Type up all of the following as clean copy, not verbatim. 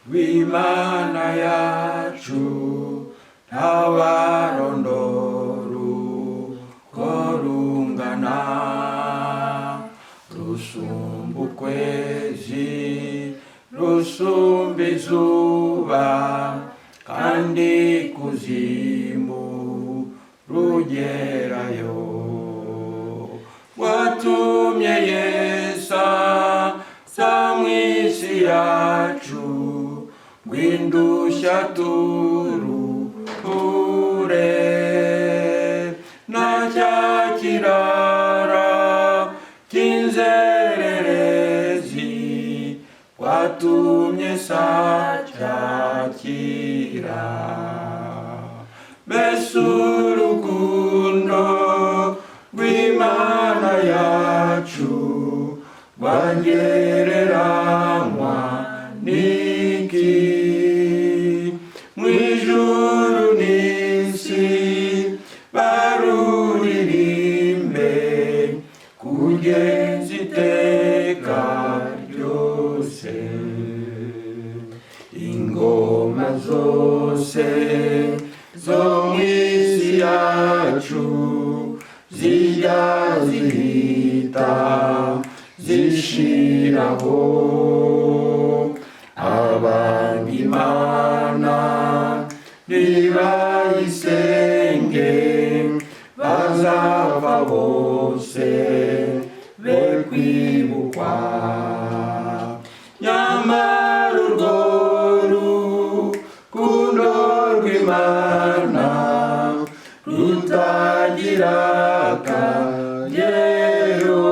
rw'Imana yacu ntawarondora uko rungana, rusumba ukwezi rusumba izuba, kandi kuzimu rugerayo. Watumye Yesu aza mw'isi yacu ngw'indushya turuhure, na cya kirara cy'inzererezi watumye sacyakira. Mbese urukundo rw'Imana yacu rwangereranywa n'iki? Mw'ijuru n'isi baruririmbe kugeza iteka ryose. Ingoma zose zo mw'isi yacu zijya zihita zishiraho, abanga Imana nibayisenge bazapfa bose be kwibukwa. Nyamara urwo rukundo rw'Imana rutagira akagero,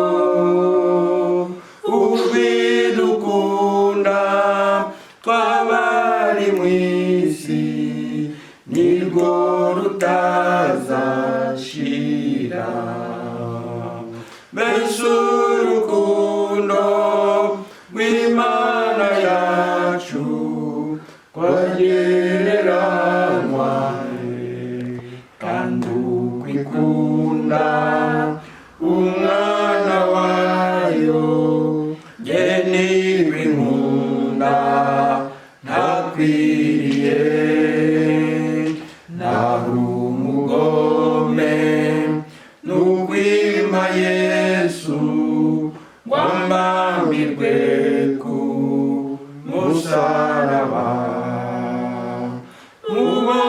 urwidukunda twabari mw'isi nirwo rutazashira. Mbese urukundo rw'Imana yacu rwangereranywa, kandi ukwikunda umwana wayo jye n'inkunda ntakwiriye. Nari umugome n'ukwima Yesu wambambirwe ku musaraba, mubo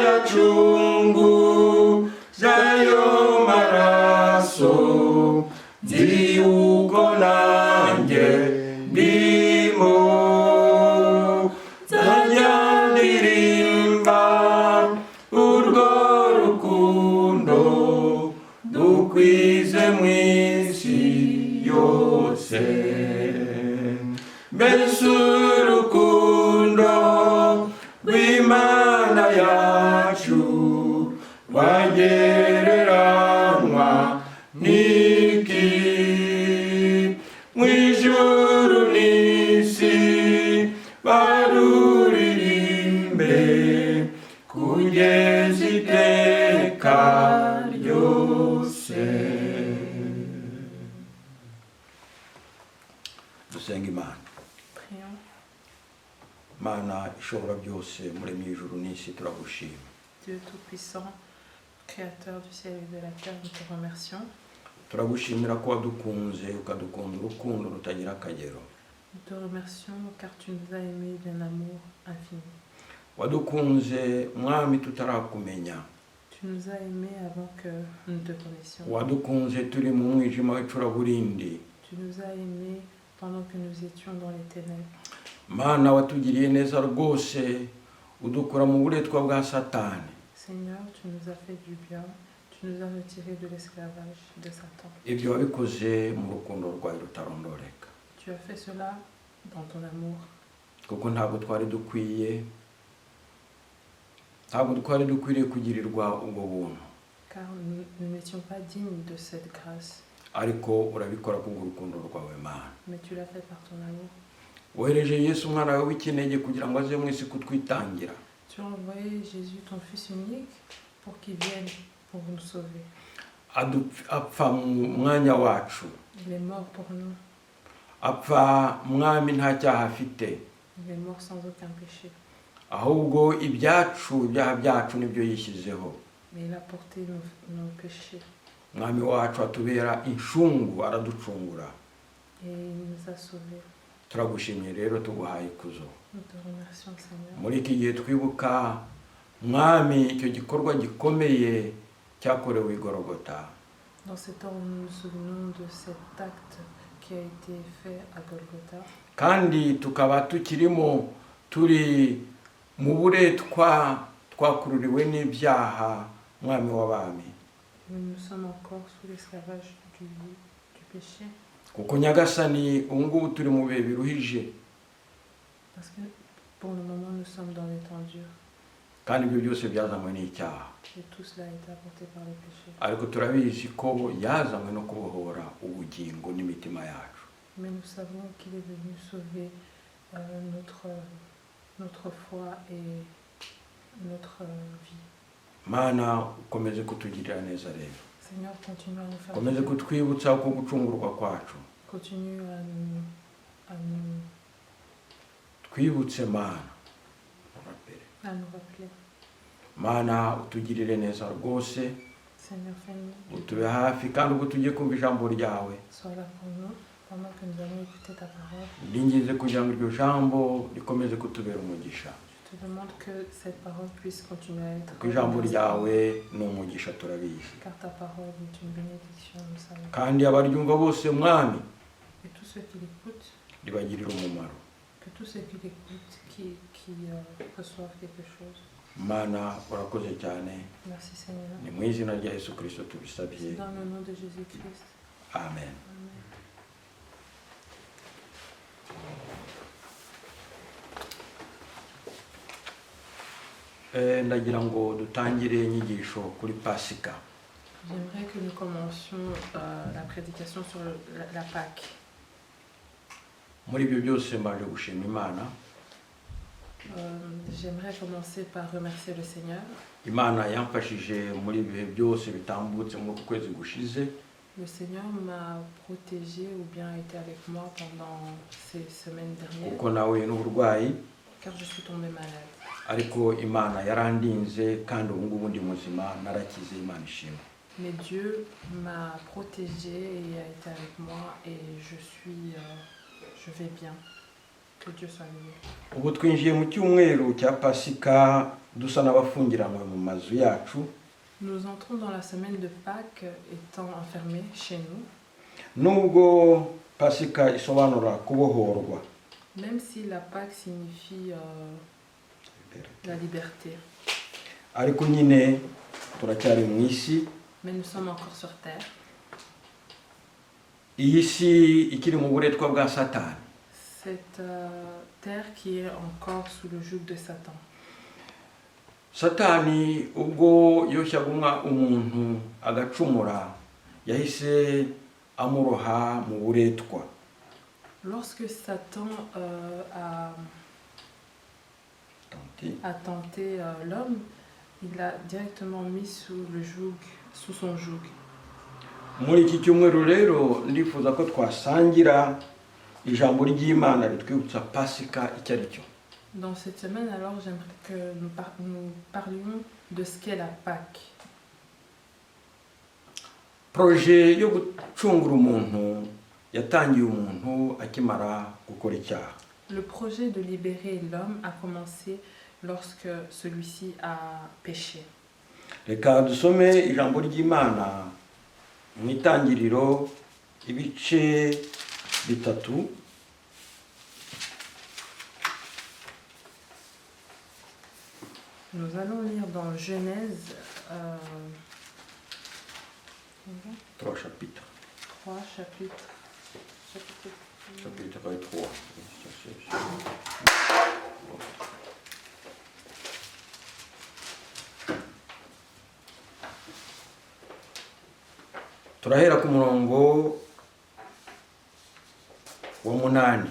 yacungu zayo maraso, nzi yuko nanjye ndimo. Nzajya ndirimba urwo rukundo dukwize mw'isi yose. Mbese urukundo rw'Imana yacu rwangereranywa n'iki? Mw'ijuru n'isi baruririmbe kugeza iteka ryose. Dusenga Imana. Mana ishobora byose, muremyi w'ijuru n'isi, turagushima. Dieu tout-puissant, créateur du ciel et de la terre, nous te remercions. Turagushimira ko wadukunze ukadukunda urukundo rutagira akagero. Nous te remercions car tu nous as aimés d'un amour infini. Wadukunze mwami tutarakumenya. Tu nous as aimés avant que nous te connaissions. Wadukunze turi mu mwijima w'icuraburindi. Tu nous as aimés pendant que nous étions dans les ténèbres. Mana watugiriye neza rwose udukura mu buretwa bwa Satani. Seigneur, tu nous as fait du bien. Tu nous as retirés de l'esclavage de Satan. Ibyo wabikoze mu rukundo rwawe rutarondoreka. Tu as fait cela dans ton amour. Kuko ntabwo twari dukwiriye kugirirwa ubwo buntu. Car nous n'étions pas dignes de cette grâce. Ariko urabikora kubw'urukundo rwawe Mana. Mais tu l'as fait par ton amour. Wohereje Yesu umwana wawe w'ikinege kugira ngo aze mu isi kutwitangira. Tu as envoyé Jésus, ton Fils unique, pour qu'il vienne pour nous sauver. Apfa mu mwanya wacu. Il est mort pour nous. Apfa mwami nta cyaha afite. Il est mort sans aucun péché. ahubwo ibyaha byacu nibyo yishyizeho. Mais il a porté nos péchés. Mwami wacu atubera inshungu, araducungura. Et il nous a sauvés. Turagushimye rero, tuguhaye ikuzo. Nous te remercions, Seigneur. Muri iki gihe twibuka Mwami icyo gikorwa gikomeye cyakorewe i Golgotha. Dans ce temps où nous nous souvenons de cet acte qui a été fait à Golgotha. Kandi tukaba tukirimo turi mu buretwa twakururiwe n'ibyaha, Mwami w'abami. Nous sommes encore sous l'esclavage du péché. Kuko Nyagasani ubu ngubu turi mu bihe biruhije. Parce que pour le moment nous sommes dans les temps durs. Kandi ibyo byose byazanywe n'icyaha. Et tout cela a été apporté par le péché. Ariko turabizi ko yazanywe no kubohora ubugingo n'imitima yacu. Mais nous savons qu'il est venu sauver notre foi et notre vie. Mana, ukomeze kutugirira neza rero. Seigneur, continue à nous faire Ukomeze du bien. kutwibutsa ko gucungurwa kwacu. Continue à nous Twibutse Mana. rappeler. Mana, utugirire neza rwose. Seigneur, fais-nous. Utube hafi kandi ubwo tugiye kumva ijambo ryawe. Sois là pour nous pendant que nous allons écouter ta parole. Ndingize kugira ngo iryo jambo rikomeze kutubera umugisha. Je te demande que cette parole puisse continuer à être. Kuko ijambo ryawe ni umugisha, turabizi. Car ta parole est une bénédiction, nous savons. Kandi abaryumva bose Mwami, Et tous ceux qui l'écoutent, ribagirira umumaro. que tous ceux qui l'écoutent, qui reçoivent quelque chose. Mana, urakoze cyane. Merci Seigneur. Ni mu izina rya Yesu Kristo tubisabye. C'est dans le nom de Jésus-Christ. Amen. Amen. Ndagira ngo dutangire inyigisho kuri Pasika. J'aimerais que nous commencions la prédication sur la Pâque. Muri ibyo byose mbaje gushima Imana. J'aimerais commencer par remercier le Seigneur. Imana yamfashije muri ibihe byose bitambutse mu kwezi gushize. Le Seigneur m'a protégé ou bien été avec moi pendant ces semaines dernières. Kuko nawe n'uburwayi. Car je suis tombée malade. Ariko Imana yarandinze kandi ubu ngubu ndi muzima, narakize, Imana ishimwe. Mais Dieu m'a protégé et a été avec moi et je vais bien. Que Dieu soit loué. Ubu twinjiye mu cyumweru cya Pasika dusa n'abafungiranywe mu mazu yacu. Nous entrons dans la semaine de Pâques étant enfermés chez nous. Nubwo Pasika isobanura kubohorwa. Même si la Pâque signifie la liberté. Ariko nyine turacyari mu isi. Mais nous sommes encore sur terre. Iyi si ikiri mu buretwa bwa Satani. Cette terre qui est encore sous le joug de Satan. Satani ubwo yoshyaga umuntu agacumura yahise amuroha mu buretwa. Lorsque Satan a tenté l'homme, il l'a directement mis sous son joug. Muri iki cyumweru rero ndifuza ko twasangira ijambo ry'Imana ritwibutsa Pasika icyo ari cyo. Dans cette semaine, alors, j'aimerais que nous parlions de ce qu'est la Pâque. Projet yo gucungura umuntu yatangiye umuntu akimara gukora icyaha. Le projet de libérer l'homme a commencé lorsque celui-ci a péché. Reka dusome ijambo ry'Imana mu itangiriro ibice bitatu. Nous allons lire dans Genèse 3 chapitres. 3 chapitres. Chapitre 3. Turahera ku murongo wa 8.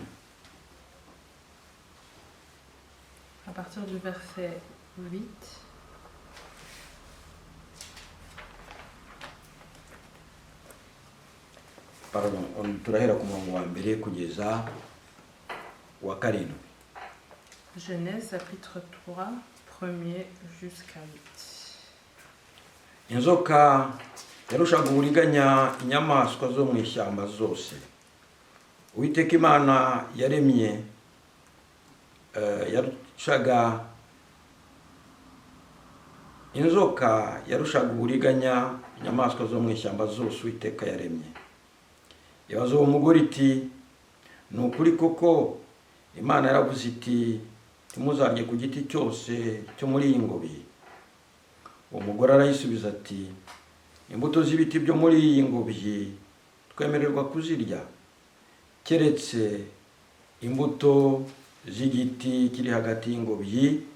À partir du verset 8. Pardon, turahera ku murongo wa mbere kugeza wa 7. Genèse chapitre 3, 1er jusqu'à 8. inzoka yarushaga uburiganya inyamaswa zo mu ishyamba zose. Uwiteka Imana yaremye inzoka yarushaga uburiganya inyamaswa zo mu ishyamba zose Uwiteka yaremye. Yabaza uwo mugore iti, ni ukuri koko Imana yaravuze iti ntimuzarye ku giti cyose cyo muri iyi ngobyi? Uwo mugore arayisubiza ati, imbuto z'ibiti byo muri iyi ngobyi twemererwa kuzirya, keretse imbuto z'igiti kiri hagati y'ingobyi,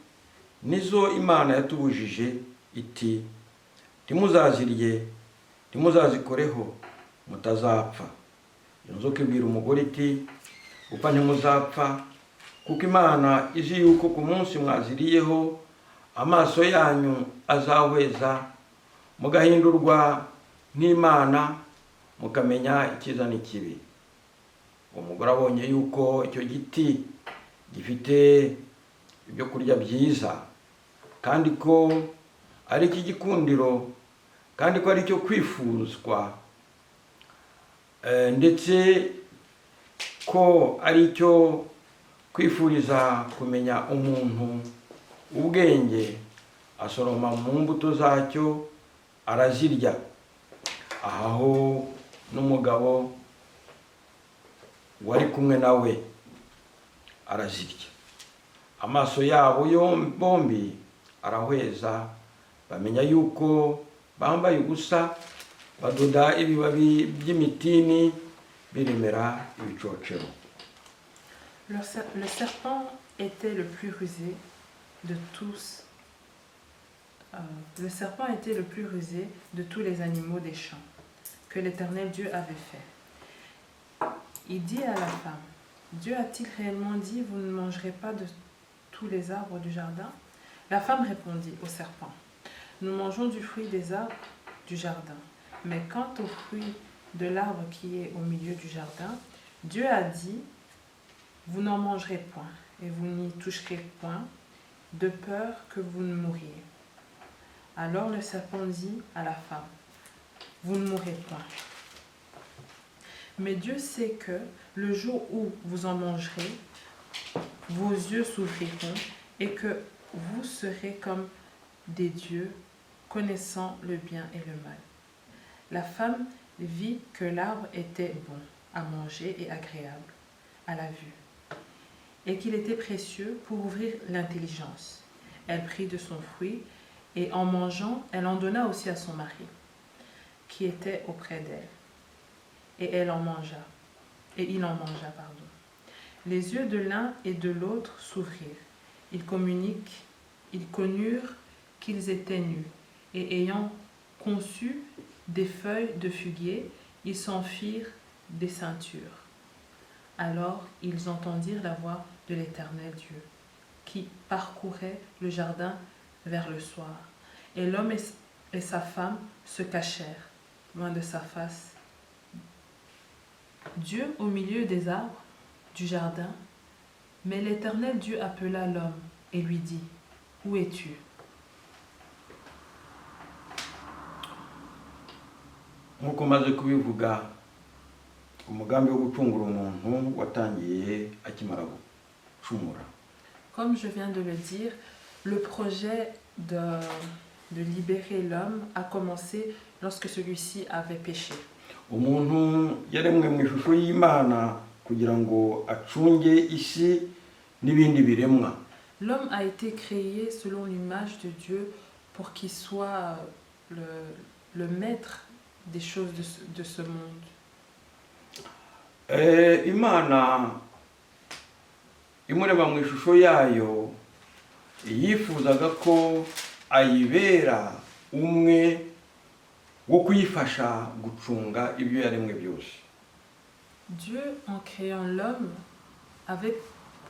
nizo Imana yatubujije iti ntimuzazirye, ntimuzazikoreho, mutazapfa. Iyo nzoka ibwira umugore iti, gupfa ntimuzapfa, kuko Imana izi yuko ku munsi mwaziriyeho amaso yanyu azahweza, mugahindurwa n'Imana, mukamenya icyiza n'ikibi. Uwo mugore abonye yuko icyo giti gifite ibyo kurya byiza, kandi ko ari icy'igikundiro, kandi ko ari icyo kwifuzwa, ndetse ko ari icyo kwifuriza kumenya umuntu ubwenge, asoroma mu mbuto zacyo arazirya. Aho n'umugabo wari kumwe nawe arazirya. Amaso yabo bombi arahweza, bamenya yuko bambaye ubusa, badoda ibibabi by'imitini biremera ibicocero. Le serpent était le plus rusé de tous. Le serpent était le plus rusé de tous les animaux des champs que l'Éternel Dieu avait fait. Il dit à la femme, Dieu a-t-il réellement dit, vous ne mangerez pas de tous les arbres du jardin? La femme répondit au serpent, nous mangeons du fruit des arbres du jardin, mais quant au fruit de l'arbre qui est au milieu du jardin, Dieu a dit, vous n'en mangerez point, et vous n'y toucherez point, de peur que vous ne mouriez. Alors le serpent dit à la femme, vous ne mourrez point. Mais Dieu sait que le jour où vous en mangerez, vos yeux s'ouvriront et que vous serez comme des dieux, connaissant le bien et le mal. La femme vit que l'arbre était bon à manger et agréable à la vue, et qu'il était précieux pour ouvrir l'intelligence. Elle prit de son fruit, et en mangeant, elle en donna aussi à son mari, qui était auprès d'elle. Et il en mangea. Les yeux de l'un et de l'autre s'ouvrirent. Ils connurent qu'ils étaient nus, et ayant conçu des feuilles de figuier, ils s'en firent des ceintures. Alors ils entendirent la voix de l'Éternel Dieu, qui parcourait le jardin vers le soir. Et l'homme et sa femme se cachèrent, loin de sa face. Dieu au milieu des arbres du jardin, mais l'Éternel Dieu appela l'homme et lui dit, où es-tu? Nk'uko maze kubivuga, umugambi wo gucungura umuntu watangiye akimara gucumura. Comme je viens de le dire, le projet de libérer l'homme a commencé lorsque celui-ci avait péché. Umuntu yaremwe mu ishusho y'Imana kugira ngo acunge isi n'ibindi biremwa. L'homme a été créé selon l'image de Dieu pour qu'il soit le maître des choses de ce monde. Imana imurema mu ishusho yayo yifuzaga ko ayibera umwe wo kuyifasha gucunga ibyo yaremwe byose. Dieu, en créant l'homme, avait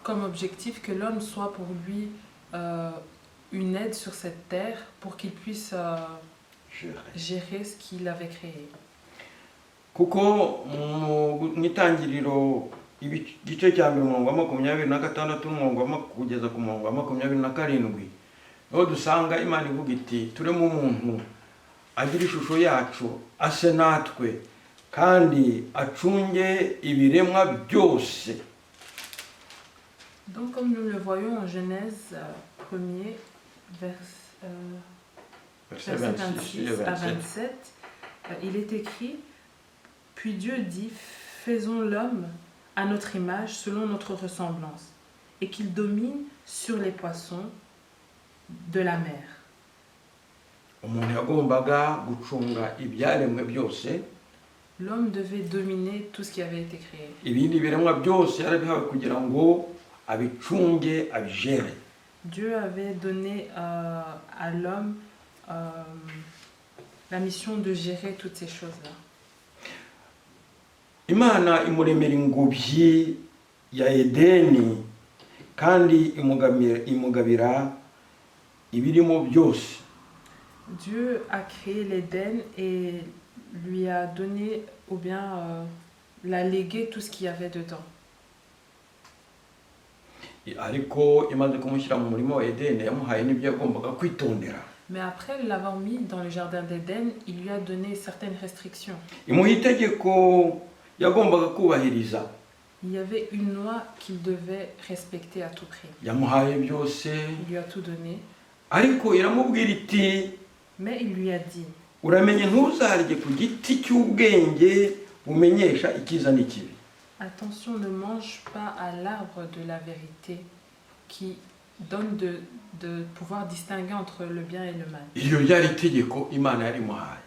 comme objectif que l'homme soit pour lui une aide sur cette terre pour qu'il puisse gérer ce qu'il avait créé. Kuko mu itangiriro igice cya mbere umurongo wa 26 n'umurongo kugeza ku murongo wa 27 niho dusanga Imana ivuga iti turemo umuntu agira ishusho yacu ase natwe kandi acunge ibiremwa byose. Donc comme nous le voyons en Genèse 1er, verset 26 à 27, il est écrit: Puis Dieu dit, faisons l'homme à notre image, selon notre ressemblance, et qu'il domine sur les poissons de la mer. Umuntu yagombaga gucunga ibyaremwe byose. L'homme devait dominer tout ce qui avait été créé. Ibindi biremwa byose yarabihawe kugira ngo abicunge abijere. Dieu avait donné à l'homme la mission de gérer toutes ces choses-là. Imana imuremera ingobyi ya Edeni kandi imugabira ibirimo byose. Dieu a créé l'Éden et lui a donné ou bien l'a légué tout ce qu'il y avait dedans. Ariko imaze kumushyira mu murimo wa Edeni yamuhaye n'ibyo yagombaga kwitondera. Mais après l'avoir mis dans le jardin d'Éden, il lui a donné certaines restrictions. Imuha itegeko yagombaga kubahiriza. Il y avait une loi qu'il devait respecter à tout prix. Yamuhaye byose. Il lui a tout donné. Ariko iramubwira iti, mais il lui a dit, uramenye ntuzarye ku giti cy'ubwenge bumenyesha icyiza n'ikibi. Attention, ne mange pas à l'arbre de la vérité qui donne de pouvoir distinguer entre le bien et le mal. Iryo ryari itegeko Imana yarimuhaye.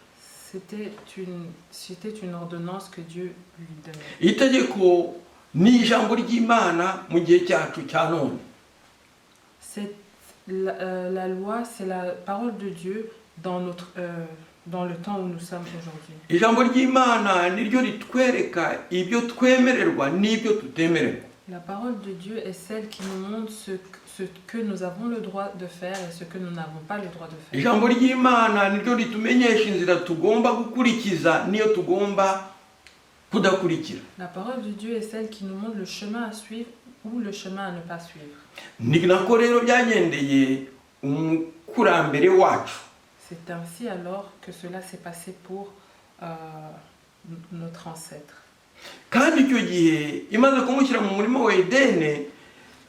C'était une ordonnance que Dieu lui donnait. Itegeko ni ijambo ry'Imana mu gihe cyacu cya none. La loi, c'est la parole de Dieu dans le temps où nous sommes aujourd'hui. Ijambo ry'Imana niryo ritwereka ibyo twemererwa n'ibyo tutemererwa. La parole de Dieu est celle qui nous montre ce que nous avons le droit de faire et ce que nous n'avons pas le droit de faire. Ijambo ry'Imana niryo ritumenyesha inzira tugomba gukurikiza niyo tugomba kudakurikira. La parole de Dieu est celle qui nous montre le chemin à suivre ou le chemin à ne pas suivre. Ni nako rero byagendeye umukurambere wacu. C'est ainsi alors que cela s'est passé pour notre ancêtre. Kandi icyo gihe imaze kumushyira mu murimo wa Edeni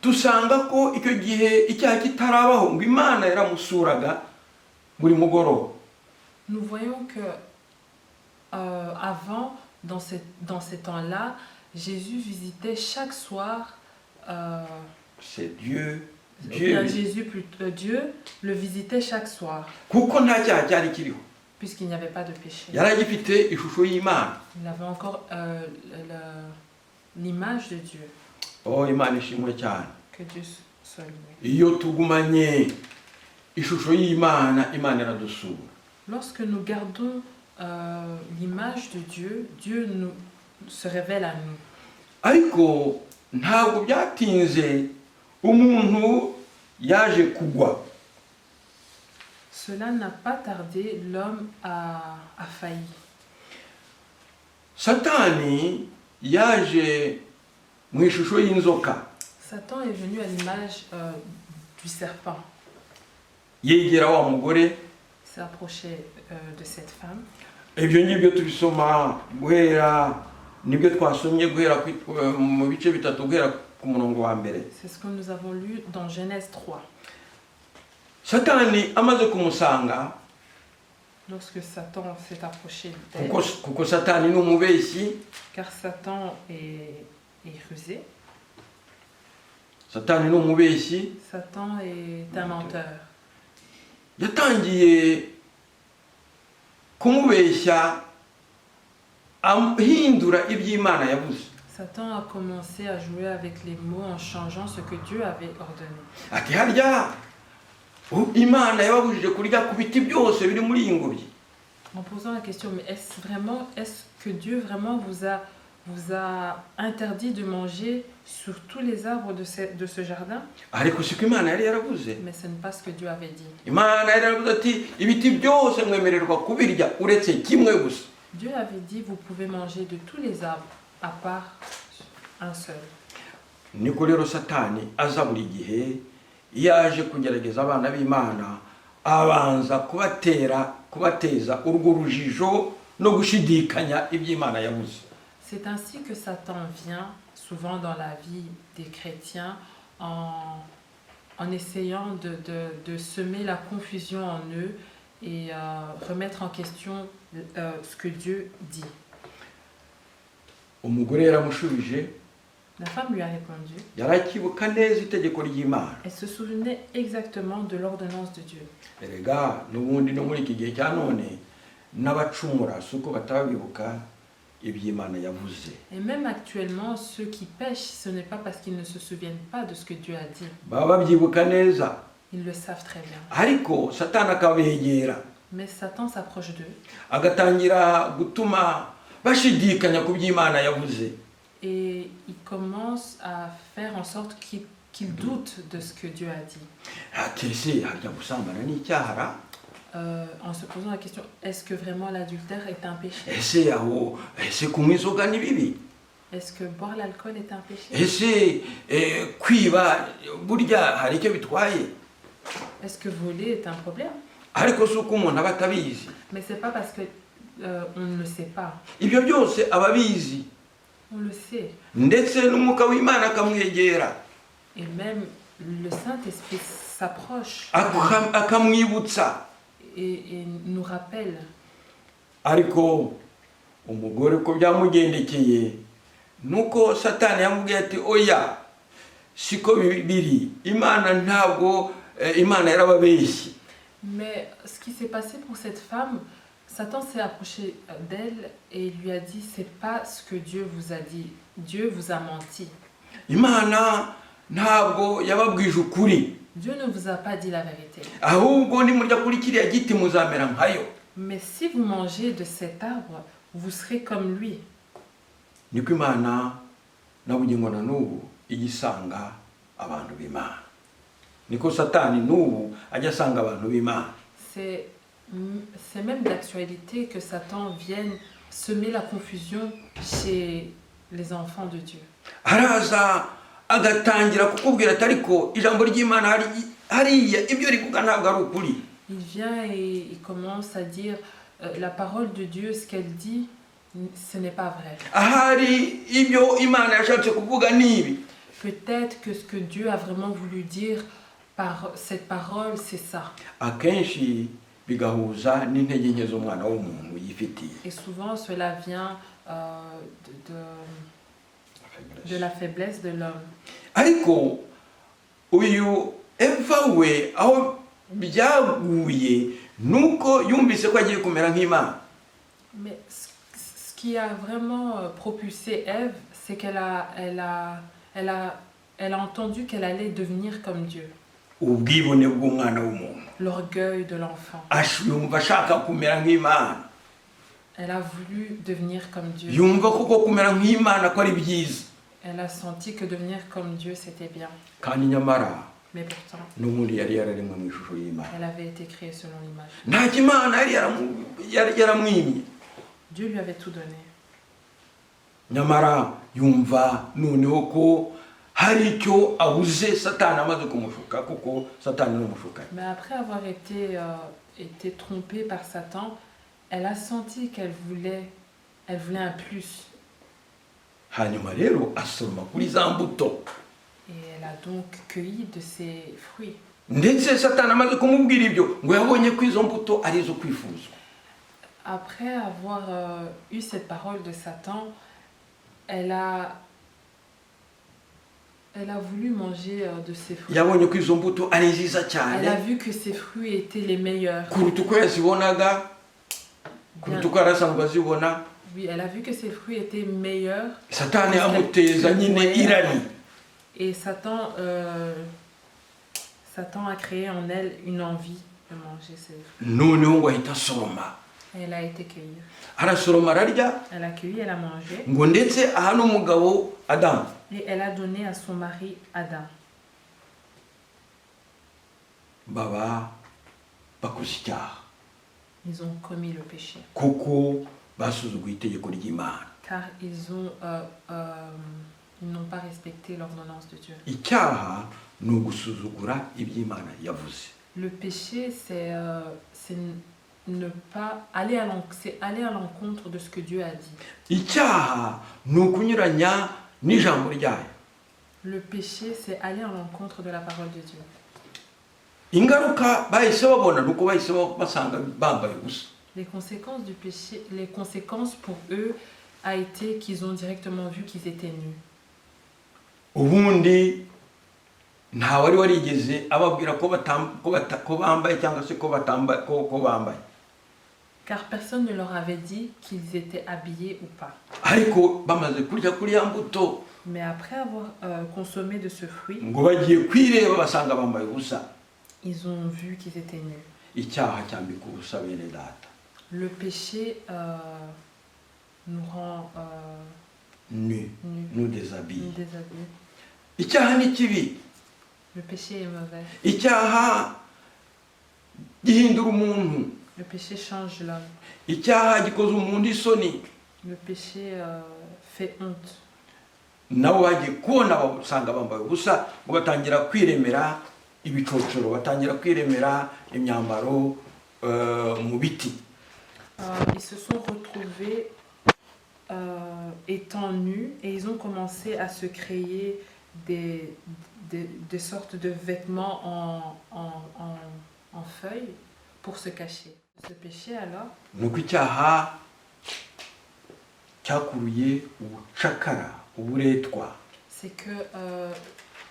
tusanga ko icyo gihe icyaha kitarabaho ngo Imana yaramusuraga buri mugoroba. Nous voyons que avant, dans ces temps-là, Jésus visitait chaque soir. C'est Dieu. Dieu le visitait chaque soir. Kuko nta cyaha cyari kiriho. Puisqu'il n'y avait pas de péché. Yari agifite ishusho y'Imana. Il avait encore l'image de Dieu. Oh, Imana ishimwe cyane. Que Dieu soit loué. Iyo tugumanye ishusho y'Imana, Imana iradusura. Lorsque nous gardons l'image de Dieu, Dieu se révèle à nous. Ariko ntabwo byatinze umuntu yaje kugwa. Cela n'a pas tardé, l'homme a failli. Satani yaje mu ishusho y'inzoka. Satan est venu à l'image du serpent. Yegera wa mugore. S'est approché de cette femme. Ibyo ngibyo tubisoma guhera nibyo twasomye guhera mu bice bitatu guhera ku murongo wa mbere. C'est ce que nous avons lu dans Genèse 3. Satani amaze kumusanga. Lorsque Satan s'est approché d'elle. Kuko Satani ni umubeshyi. Car Satan est rusé. Satani ni umubeshyi. Satan est un menteur. Yatangiye kumubeshya ahindura iby'Imana yavuze. Satan a commencé à jouer avec les mots en changeant ce que Dieu avait ordonné. Ati harya Imana yababujije kurya ku biti byose biri muri iyi ngobyi. En posant la question, mais est-ce que Dieu vraiment vous a interdit de manger sur tous les arbres de ce jardin? Ariko siko Imana yari yaravuze. Mais ce n'est pas ce que Dieu avait dit. Imana yari yaravuze ati ibiti byose mwemererwa kubirya uretse kimwe gusa. Dieu avait dit vous pouvez manger de tous les arbres à part un seul. niko rero satani aza buri gihe iyo aje kugerageza abana b'Imana abanza kubateza urwo rujijo no gushidikanya iby'Imana yavuze. C'est ainsi que Satan vient souvent dans la vie des chrétiens en essayant de semer la confusion en eux et remettre en question ce que Dieu dit. Umugore yaramushubije, La femme lui a répondu. yarakibuka neza itegeko ry'Imana. Elle se souvenait exactement de l'ordonnance de Dieu. Erega n'ubundi no muri iki gihe cya none n'abacumura suko batabibuka iby'Imana yavuze. Et même actuellement, ceux qui pêchent, ce n'est pas parce qu'ils ne se souviennent pas de ce que Dieu a dit. Baba babyibuka neza, Ils le savent très bien. ariko satani akabegera Mais Satan s'approche d'eux agatangira gutuma bashidikanya ku by'Imana yavuze. et il commence à faire en sorte qu'ils doutent de ce que Dieu a dit. Ati ese harya gusambana ni icyaha? En se posant la question, est-ce que vraiment l'adultère est un péché? Ese kunywa inzoga ni bibi? Est-ce que boire l'alcool est un péché? Ese kwiba burya hari icyo bitwaye? Est-ce que voler est un problème? Ariko si uko umuntu aba atabizi. Mais c'est pas parce que on ne le sait pas. Ibyo byose ababizi, On le sait. ndetse n'umwuka w'Imana akamwegera Et même le Saint-Esprit s'approche akamwibutsa. et nous rappelle. Ariko umugore ko byamugendekeye nuko satani yamubwiye ati oya siko biri, Imana ntabwo Imana yarababeshye. Mais ce qui s'est passé pour cette femme, Satan s'est approché d'elle et lui a dit, c'est pas ce que Dieu vous a dit. Dieu vous a menti. Imana ntabwo yababwije ukuri, Dieu ne vous a pas dit la vérité. ahubwo nimurya kuri kiriya giti muzamera nkayo. Mais si vous mangez de cet arbre, vous serez comme lui. Niko Imana nabugingo na n'ubu igisanga abantu b'Imana. Niko satani n'ubu ajya asanga abantu b'Imana. C'est même d'actualité que Satan vienne semer la confusion chez les enfants de Dieu. Araza agatangira kukubwira ati ariko ijambo ry'Imana hariya ibyo rivuga ntabwo ari ukuri. Il vient et il commence à dire la parole de Dieu, ce qu'elle dit, ce n'est pas vrai. Ahari ibyo Imana yashatse kuvuga nibi. Peut-être que ce que Dieu a vraiment voulu dire par cette parole, c'est ça. Akenshi bigahuza n'intege nke z'umwana w'umuntu yifitiye. Et souvent, cela vient de la faiblesse de l'homme. Ariko uyu Eva we aho byaguye nuko yumvise ko agiye kumera nk'Imana. Mais ce qui a vraiment propulsé Ève, c'est qu'elle a entendu qu'elle allait devenir comme Dieu. Ubwibone bw'umwana w'umuntu. L'orgueil de l'enfant. Yumva ashaka kumera nk'Imana. Elle a voulu devenir comme Dieu. Yumva koko kumera nk'Imana ko ari byiza. Elle a senti que devenir comme Dieu, c'était bien. Kandi nyamara Mais pourtant, n'ubundi yari yararemwe mu ishusho y'Imana. elle avait été créée selon l'image. Nta Imana yari yaramwimye. Dieu lui avait tout donné. Nyamara yumva noneho ko hari icyo abuze Satani amaze kumushuka, kuko Satani ni umushukanyi. Mais après avoir été trompée par Satan, elle a senti qu'elle voulait un plus. Hanyuma rero asoroma kuri za mbuto. Et elle a donc cueilli de ses fruits. Ndetse Satani amaze kumubwira ibyo ngo yabonye ko izo mbuto ari izo kwifuzwa. Après avoir eu cette parole de Satan, elle a voulu manger de ses fruits. Yabonye ko izo mbuto ari nziza Elle a cyane vu que ses fruits étaient les meilleurs. kuruta uko yazibonaga, kuruta uko yarasanzwe azibona. Oui, elle a vu que ses fruits étaient meilleurs. Satani amuteza nyine irari. Et Satan a créé en elle une envie de manger ses fruits. Noneho ngo ahita asoroma. Elle a été cueillie. Arasoroma ararya, Elle a cueilli, elle a mangé. ngo ndetse aha n'umugabo Adamu. Et elle a donné à son mari Adam. Baba bakoze icyaha. Ils ont commis le péché. Kuko basuzuguye itegeko ry'Imana. Car ils Ils n'ont pas respecté l'ordonnance de Dieu. icyaha ni ugusuzugura iby'Imana yavuze. Le péché, c'est ne pas aller c'est aller à l'encontre de ce que Dieu a dit. icyaha ni ukunyuranya n'ijambo ryayo. Le péché, c'est aller à l'encontre de la parole de Dieu. ingaruka bahise babona ni uko bahise basanga bambaye ubusa. Les conséquences du péché, les conséquences pour eux a été qu'ils ont directement vu qu'ils étaient nus. ubundi nta wari warigeze ababwira ko bambaye cyangwa se ko bambaye. Car personne ne leur avait dit qu'ils étaient habillés ou pas. ariko bamaze kurya kuri ya mbuto Mais après avoir consommé de ce fruit, ngo bagiye kwireba basanga bambaye ubusa. ils ont vu qu'ils étaient nus. icyaha cyambika ubusa bene data. Le péché nous rend nus, nus, nous déshabille. nous déshabille. icyaha ni kibi. Le péché est mauvais. icyaha gihindura umuntu. Le péché change l'homme. icyaha gikoza umuntu isoni. Le péché fait honte. nabo bagiye kubona basanga bambaye ubusa ngo batangira kwiremera ibicocoro, batangira kwiremera imyambaro mu biti. Ils se sont retrouvés étant nus et ils ont commencé à se créer des sortes de vêtements en feuilles pour se cacher. Ce péché alors, nuko icyaha cyakuruye ubucakara, uburetwa. c'est que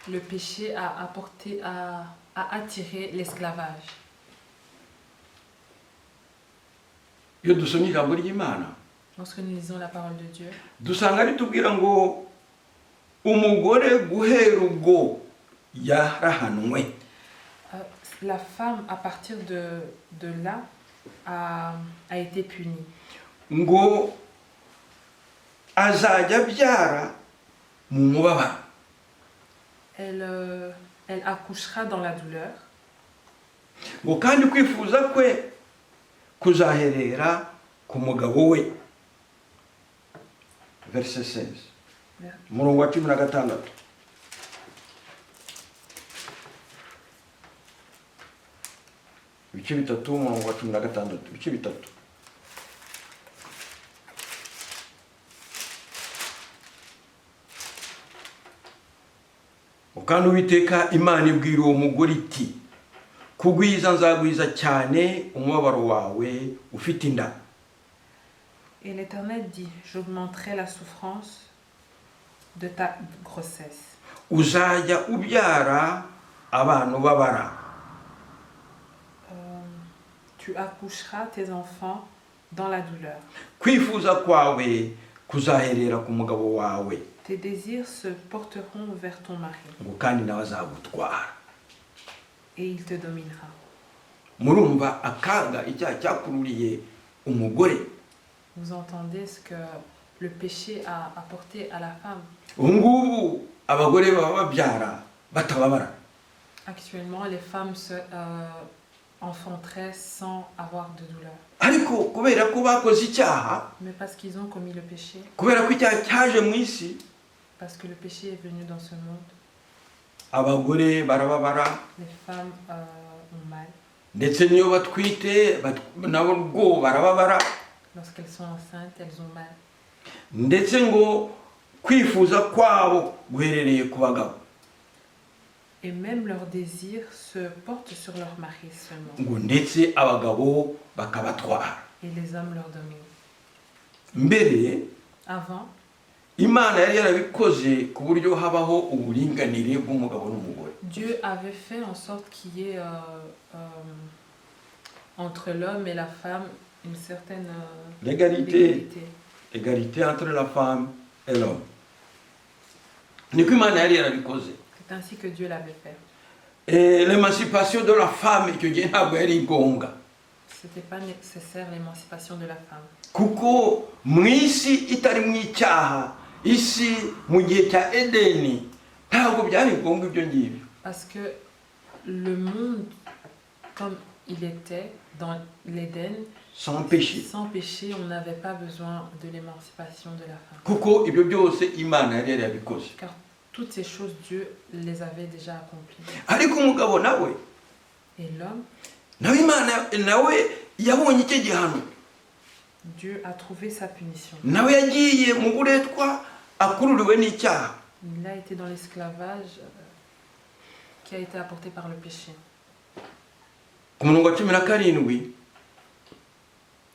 le péché a attiré l'esclavage. iyo dusomye ijambo ry'Imana Lorsque nous lisons la parole de Dieu, dusanga ritubwira ngo umugore guhera ubwo yarahanwe. la femme à partir de là a été punie. ngo azajya abyara mu mubabaro. Elle accouchera dans la douleur. ngo kandi kwifuza kwe kuzaherera ku mugabo we. verset 16 umurongo wa 16. ibice bitatu umurongo wa 16, ibice bitatu. kandi Uwiteka Imana ibwira uwo mugore iti kugwiza nzagwiza cyane umubabaro wawe ufite inda. Et l'Éternel dit, j'augmenterai la souffrance de ta grossesse. uzajya ubyara abantu babara. Tu accoucheras tes enfants dans la douleur. kwifuza kwawe kuzaherera ku mugabo wawe. Tes désirs se porteront vers ton mari. ngo kandi nawe azagutwara. Et il te dominera. murumva akaga icyaha cyakururiye umugore. Vous entendez ce que le péché a apporté à la femme. ubu ngubu abagore baba babyara batababara. Actuellement, les femmes se enfanteraient sans avoir de douleur. ariko kubera ko bakoze icyaha, Mais parce qu'ils ont commis le péché, kubera ko icyaha cyaje mu isi, parce que le péché est venu dans ce monde, abagore barababara. les femmes ont mal. ndetse niyo batwite nabo ubwo barababara. Lorsqu'elles sont enceintes, elles ont mal. ndetse ngo kwifuza kwabo guherereye ku bagabo. Et même leurs désirs se portent sur leur mari seulement. ngo ndetse abagabo bakabatwara. Et les hommes leur dominent. mbere Avant, Imana yari yarabikoze ku buryo habaho uburinganire bw'umugabo n'umugore. Dieu avait fait en sorte qu'il y ait entre l'homme et la femme une certaine l'égalité entre la femme et l'homme. niko Imana yari yarabikoze. C'est ainsi que Dieu l'avait fait. Et l'émancipation de la femme icyo gihe ntabwo yari ngombwa. C'était pas nécessaire l'émancipation de la femme. kuko mu isi itari mu icyaha, isi mu gihe cya Edeni ntabwo byari ngombwa ibyo ngibyo. Parce que le monde, comme il était dans l'Éden, sans péché. Sans péché, on n'avait pas besoin de l'émancipation de la femme. kuko ibyo byose imana yari yarabikoze. Car toutes ces choses, Dieu les avait déjà accomplies. ariko umugabo nawe Et l'homme, nawe imana nawe yabonye icyo gihano, Dieu a trouvé sa punition. nawe yagiye mu buretwa akururiwe n'icyaha. Il a été dans l'esclavage qui a été apporté par le péché. Ku murongo wa 17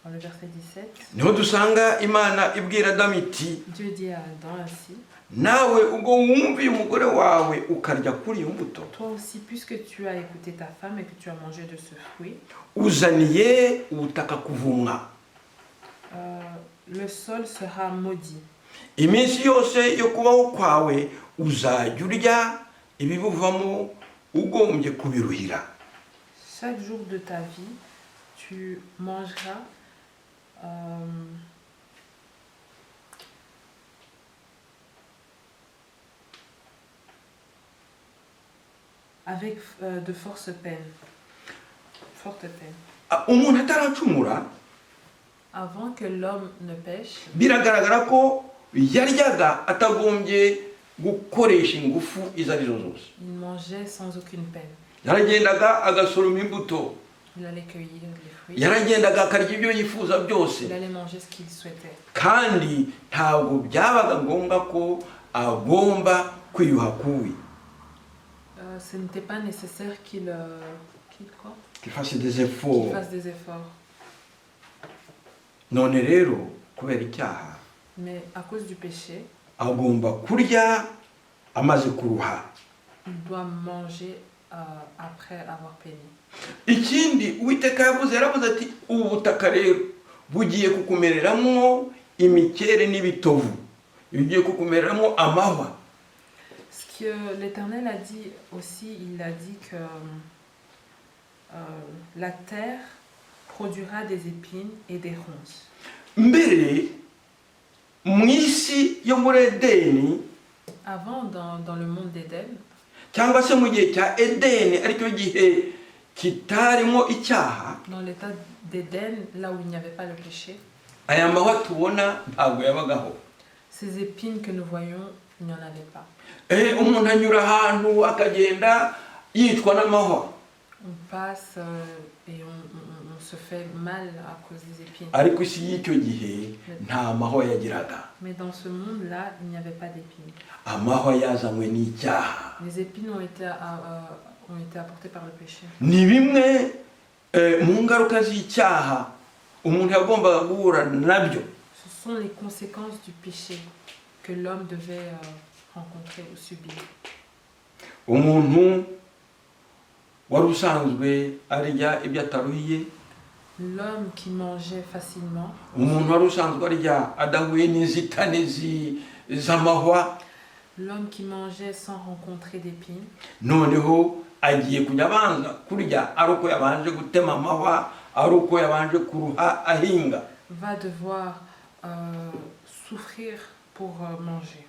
Dans le verset 17, niho dusanga imana ibwira Adamu iti, Dieu dit à Adam ainsi, nawe ubwo wumviye umugore wawe ukarya kuri iyo mbuto, toi aussi, puisque tu as écouté ta femme et que tu as mangé de ce fruit, uzaniye ubutaka kuvumwa. le sol sera maudit. Iminsi yose yo kubaho kwawe uzajya urya ibibuvamo ugombye kubiruhira. Chaque jour de ta vie, tu mangeras avec de fortes peines. Umuntu ataracumura, Avant que l'homme ne pêche, biragaragara ko yaryaga atagombye gukoresha ingufu izo arizo zose. il mangeait sans aucune peine. Yaragendaga agasoroma imbuto, Il allait cueillir les fruits, yaragendaga akarya ibyo yifuza byose, il allait manger ce qu'il souhaitait. kandi ntabwo byabaga ngombwa ko agomba kwiyuha kubi. Ce n'était pas nécessaire qu'il quoi? Qu'il fasse des Qu'il efforts. fasse des efforts. None rero kubera icyaha Mais à cause du péché, agomba kurya amaze kuruha. il doit manger après avoir peiné. Ikindi Uwiteka yaravuze ati, ubu butaka rero bugiye kukumereramo imikere n'ibitovu, bugiye kukumereramo amahwa. Ce que l'Éternel a dit aussi, il a dit que la terre produira des épines et des ronces. Mbere mu isi yo muri Edeni, Avant, dans le monde d'Éden, cyangwa se mu gihe cya Edeni aricyo gihe kitarimo icyaha, dans l'état d'Éden, là où il n'y avait pas le péché, aya mahwa tubona ntabwo yabagaho. ces épines que nous voyons, il n'y en avait pas. Umuntu anyura ahantu akagenda yitwa n'amahwa, On passe et on se fait mal à cause des épines. ariko isi y'icyo gihe nta mahwa yagiraga. Mais dans ce monde-là, il n'y avait pas d'épines. Amahwa yazanywe n'icyaha. Les épines ont été apportées par le péché. Ni bimwe mu ngaruka z'icyaha umuntu yagombaga guhura nabyo. Ce sont les conséquences du péché que l'homme devait rencontrer ou subir. Umuntu wari usanzwe arya ibyo ataruhiye, L'homme qui mangeait facilement, umuntu wari usanzwe arya adahuye n'inzitane z'amahwa, l'homme qui mangeait sans rencontrer d'épines, noneho agiye kujya abanza kurya ari uko yabanje gutema amahwa, ari uko yabanje kuruha ahinga. va devoir souffrir pour manger.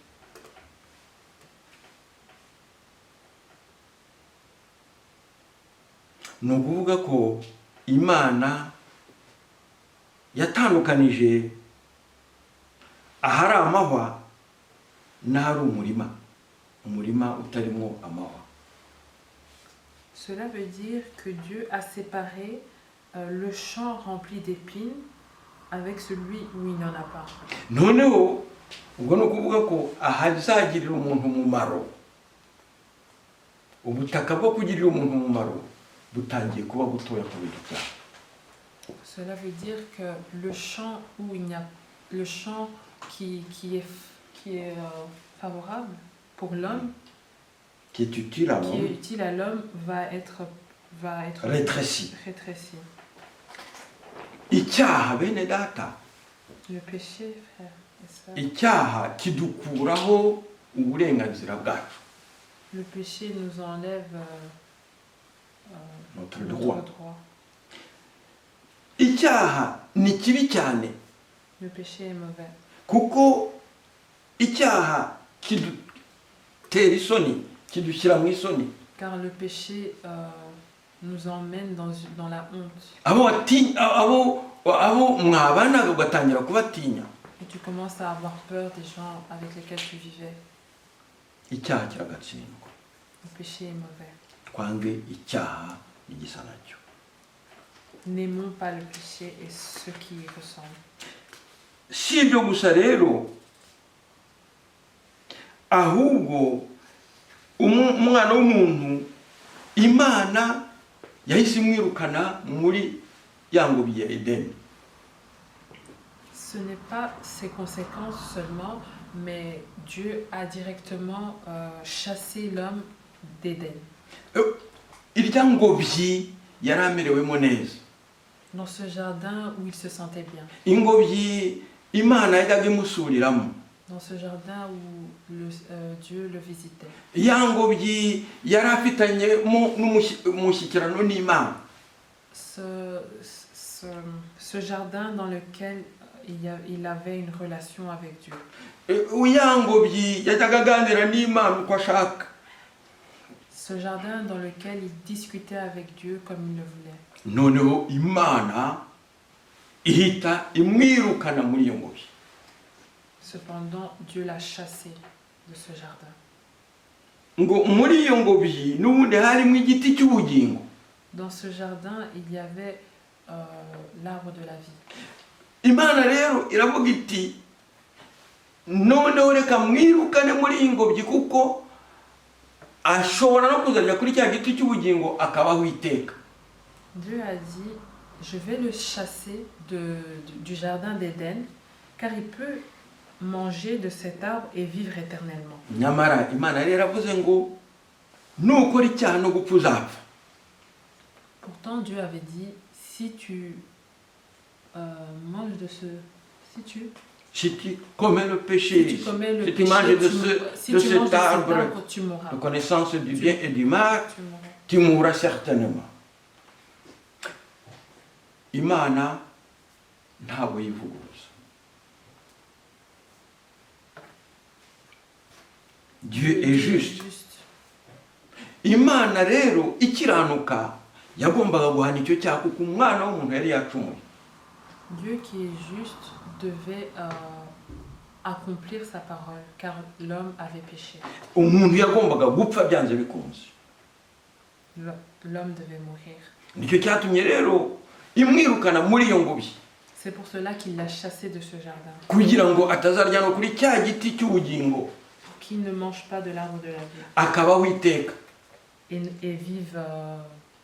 Ni ukuvuga ko Imana yatandukanije ahari amahwa n'ahari umurima utarimo amahwa. Cela veut dire que Dieu a séparé le champ rempli d'épines avec celui où il n'y en a pas. Noneho ubwo ni ukuvuga ko ahazagirira umuntu umumaro, ubutaka bwo kugirira umuntu umumaro butangiye kuba butoya kubera icyaha. Cela veut dire que le champ où il n'y a le champ qui est favorable pour l'homme, Qui est utile à qui est l'homme, utile à l'homme, va être rétréci. rétréci. Icyaha bene data, Le péché, frère et sœurs, icyaha kidukuraho uburenganzira bwacu, le péché nous enlève notre notre droit. droit. Icyaha ni kibi cyane, Le péché est mauvais. kuko icyaha kidutera isoni, kidushyira mu isoni. Car le péché nous emmène dans la honte. abo mwabanaga ugatangira kubatinya. Et tu commences à avoir peur des gens avec lesquels tu vivais. Icyaha kiragatsindwa. Le péché est mauvais. Twange icyaha n'igisa nacyo. N'aimons pas le péché et ce qui y ressemble. Si ibyo gusa rero, ahubwo umwana w'umuntu Imana yahise imwirukana muri ya ngobyi ya Edeni. Ce n'est pas ses conséquences seulement, mais Dieu a directement chassé l'homme d'Éden. Irya ngobyi yari amerewemo neza. Dans ce jardin où il se sentait bien. Ingobyi Imana yajyaga imusuriramo. Dans ce jardin où Dieu le visitait. Ya ngobyi yari afitanye n'umushyikirano n'Imana. Ce jardin dans lequel il avait une relation avec Dieu. Ya ngobyi yajyaga aganira n'Imana uko ashaka. Ce jardin dans lequel il discutait avec Dieu comme il le voulait. Noneho Imana ihita imwirukana muri iyo ngobyi. Cependant, Dieu l'a chassé de ce jardin. Ngo muri iyo ngobyi n'ubundi harimo igiti cy'ubugingo. Dans ce jardin, il y avait l'arbre de la vie. Imana rero iravuga iti noneho reka mwirukane muri iyi ngobyi kuko ashobora no kuzajya kuri cya giti cy'ubugingo akabaho iteka. Dieu a dit, je vais le chasser du jardin d'Éden, car il peut manger de cet arbre et vivre éternellement. Nyamara Imana rero iravuze ngo nukora icyaha no gupfa uzapfa. Pourtant Dieu avait dit, si tu manges de ce... Si tu commets le péché, si tu manges de cet arbre tu mourras. de connaissance du bien et du mal, tu mourras certainement. Imana ntabwo yivuguruza. Dieu est juste. Imana rero ikiranuka yagombaga guhana icyo cyaha kuko umwana w'umuntu yari yacumuye. Dieu qui est juste devait accomplir sa parole car l'homme avait péché. Umuntu yagombaga gupfa byanze bikunze. L'homme devait mourir. Nicyo cyatumye rero imwirukana muri iyo ngobyi. C'est pour cela qu'il l'a chassé de ce jardin. Kugira ngo atazarya no kuri cya giti cy'ubugingo. Pour qu'il ne mange pas de l'arbre de la vie. Akabaho iteka. Et vive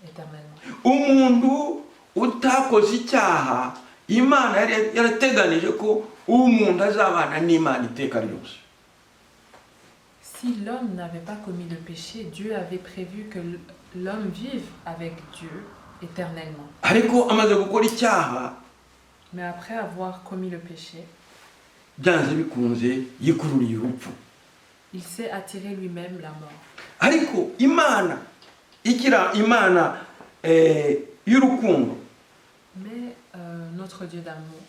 éternellement. Umuntu utakoze icyaha Imana yarateganije ko umuntu azabana n'Imana iteka ryose. Si l'homme n'avait pas commis le péché, Dieu avait prévu que l'homme vive avec Dieu éternellement. Ariko amaze gukora icyaha, mais après avoir commis le péché, byanze bikunze yikururiye urupfu. Il s'est attiré lui-même la mort. Ariko Imana ikira Imana y'urukundo. Mais notre Dieu d'amour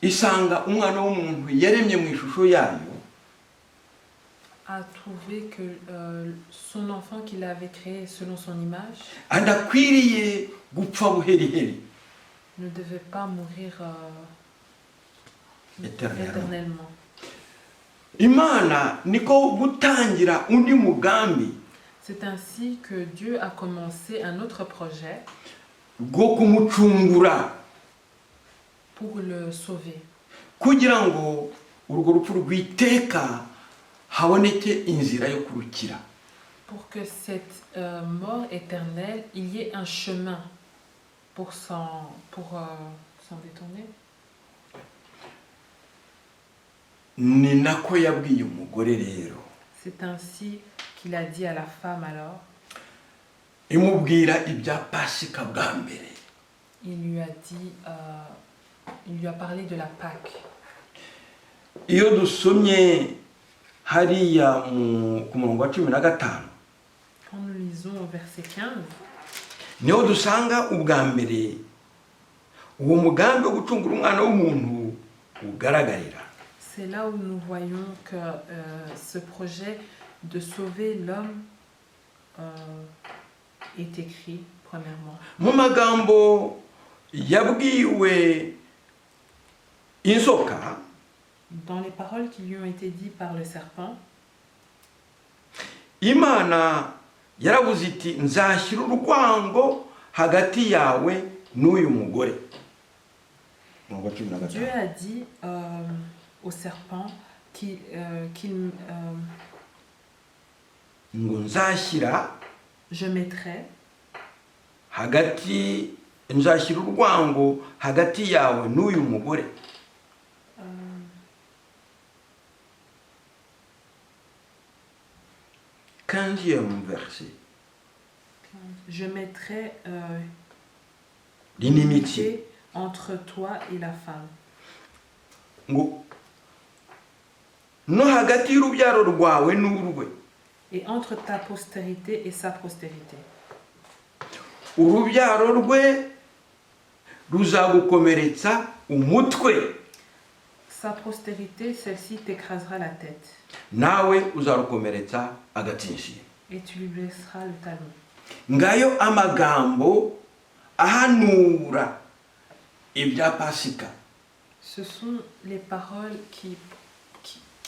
isanga umwana w'umuntu yaremye mu ishusho yayo a trouvé que son enfant qu'il avait créé selon son image adakwiriye gupfa buheriheri ne devait pas mourir éternellement. Imana niko gutangira undi mugambi. C'est ainsi que Dieu a commencé un autre projet bwo kumucungura pour le sauver. Kugira ngo urwo rupfu rw'iteka haboneke inzira yo kurukira. Pour que cette mort éternelle, il y ait un chemin pour s'en détourner. Ni nako yabwiye umugore rero. C'est ainsi qu'il a dit à la femme alors. Imubwira ibya Pasika bwa mbere. Il lui a dit, il lui a parlé de la Pâque. Iyo dusomye hariya ku murongo wa 15. Quand nous lisons au verset 15. Niho dusanga ubwa mbere uwo mugambi wo gucungura umwana w'umuntu ugaragarira. C'est là où nous voyons que ce projet de sauver l'homme est écrit, premièrement. mu magambo yabwiwe inzoka, Dans les paroles qui lui ont été dites par le serpent, Imana yaravuze iti nzashyira urwango hagati yawe n'uyu mugore. Dieu a dit au serpent ngo nzashyira je mettrai nzashyira urwango hagati yawe n'uyu mugore. 15e verset. Je mettrai l'inimitié entre toi et la femme. Ngo no hagati y'urubyaro rwawe n'urwe. Et entre ta postérité et sa postérité. Urubyaro rwe ruzagukomeretsa umutwe. Sa postérité, celle-ci t'écrasera la tête. Nawe uzarukomeretsa agatinshi. Et tu lui blesseras le talon. Ngayo amagambo ahanura ibya Pasika. Ce sont les paroles qui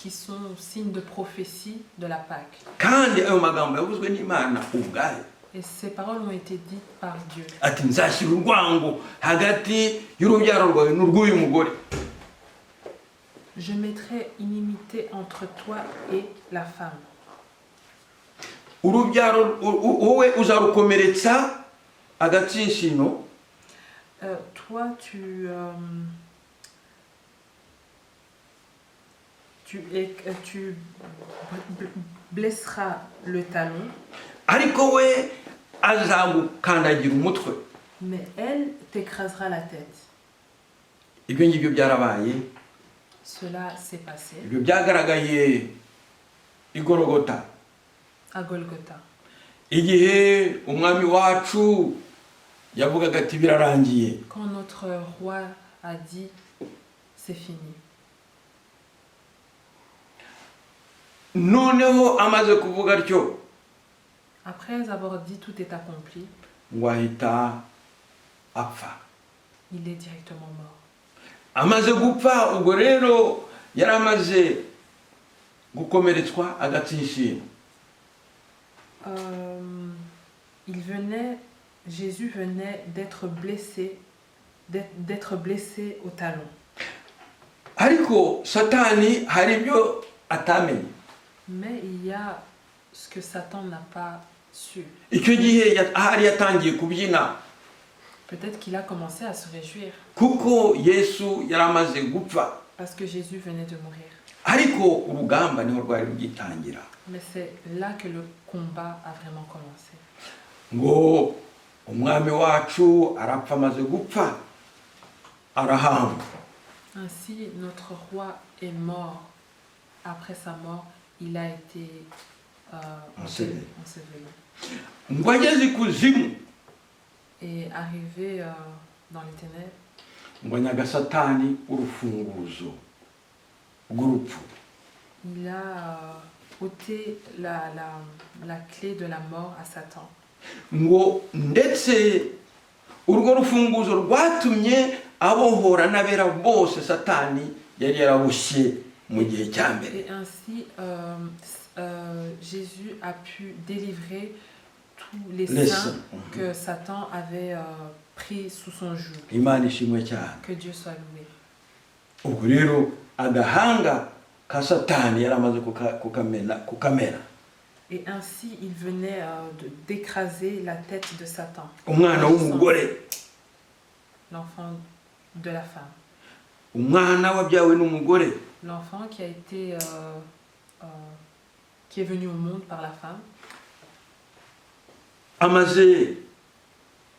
sont signes de prophétie de la Pâque. Kandi ayo magambo yavuzwe n'Imana ubwayo. Et ces paroles ont été dites par Dieu. Ati nzashyira urwango hagati y'urubyaro rwawe n'urw'uyu mugore. Je mettrai inimité entre toi et la femme. Urubyaro wowe uzarukomeretsa agatsishino. Toi tu blesseras le talon. Ariko we azagukandagira umutwe. Mais elle t'écrasera la tête. Ibyo ngibyo byarabaye. Cela s'est passé. Ibyo byagaragaye i Golgotha. À Golgotha. Igihe umwami wacu yavugaga ati birarangiye. Quand notre roi a dit c'est fini. Noneho amaze kuvuga atyo. Après avoir dit tout est accompli. Wahita apfa. Il est directement mort. Amaze gupfa ubwo rero yaramaze gukomeretswa agatsishino. Jésus venait d'être blessé au talon. Ariko Satani hari ibyo atamenye. Mais il y a ce que Satan n'a pas su. Icyo gihe ahari yatangiye kubyina. Peut-être qu'il a commencé à se réjouir. Kuko Yesu yaramaze gupfa. Parce que Jésus venait de mourir. Ariko urugamba niho rwari rugitangira. Mais c'est là que le combat a vraiment commencé. Ngo umwami wacu arapfa amaze gupfa arahamba. Ainsi notre roi est mort. Après sa mort, il a été enseveli. Ngo ageze ikuzimu. Et arrivé dans les ténèbres. Ngo nyaga Satani urufunguzo rw'urupfu. Il a ôté la clé de la mort à Satan. Ngo ndetse urwo rufunguzo rwatumye abohora n'abera bose Satani yari yarabushye mu gihe cya mbere. Et ainsi Jésus a pu délivrer tous les saints que Satan avait pris sous son joug. Imana ishimwe cyane. Que Dieu soit loué. Ubwo rero agahanga ka Satani yaramaze kukamera. Et ainsi il venait d'écraser la tête de Satan. Umwana w'umugore. L'enfant de la femme. Umwana wabyawe n'umugore. L'enfant qui a été qui est venu au monde par la femme. Amaze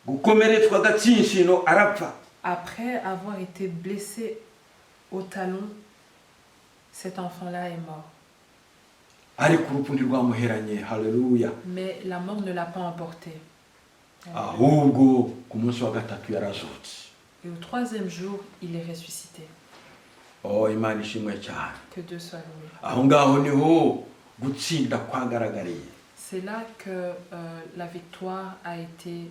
gukomeretswa agatsishino arapfa. Après avoir été blessé au talon, cet enfant-là est mort. Ariko urupfu ntirwamuheranye. Haleluya. Mais la mort ne l'a pas emporté. Ahubwo ku munsi wa gatatu yarazutse. Et au troisième jour, il est ressuscité. Oh, Imana ishimwe cyane. Que Dieu soit loué. Aho ngaho niho gutsinda kwagaragariye. c'est là que la victoire a été